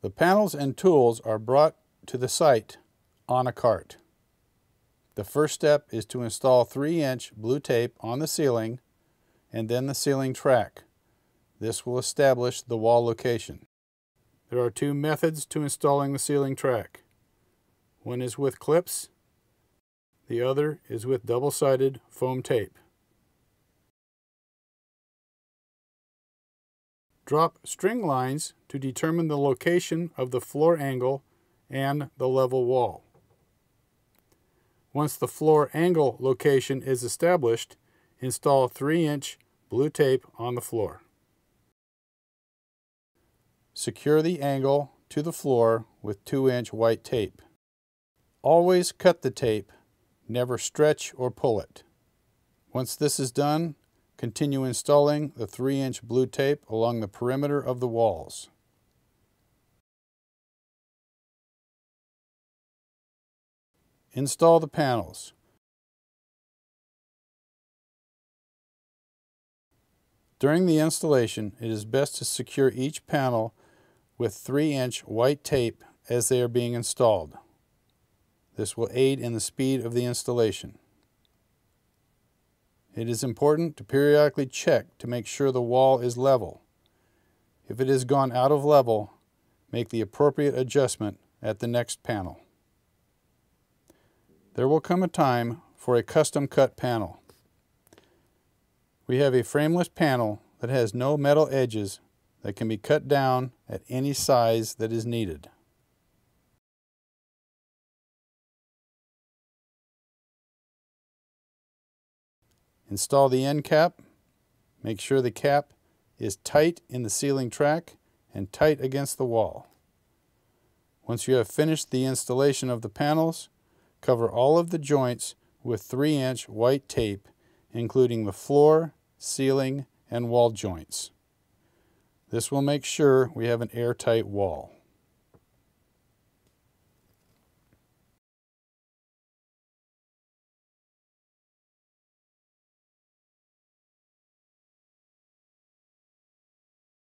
The panels and tools are brought to the site on a cart. The first step is to install 3-inch blue tape on the ceiling and then the ceiling track. This will establish the wall location. There are two methods to installing the ceiling track. One is with clips, the other is with double-sided foam tape. Drop string lines to determine the location of the floor angle and the level wall. Once the floor angle location is established, install 3-inch blue tape on the floor. Secure the angle to the floor with 2-inch white tape. Always cut the tape, never stretch or pull it. Once this is done, continue installing the 3-inch blue tape along the perimeter of the walls. Install the panels. During the installation, it is best to secure each panel with 3-inch white tape as they are being installed. This will aid in the speed of the installation. It is important to periodically check to make sure the wall is level. If it has gone out of level, make the appropriate adjustment at the next panel. There will come a time for a custom cut panel. We have a frameless panel that has no metal edges that can be cut down at any size that is needed. Install the end cap. Make sure the cap is tight in the ceiling track and tight against the wall. Once you have finished the installation of the panels, cover all of the joints with 3-inch white tape, including the floor, ceiling, and wall joints. This will make sure we have an airtight wall.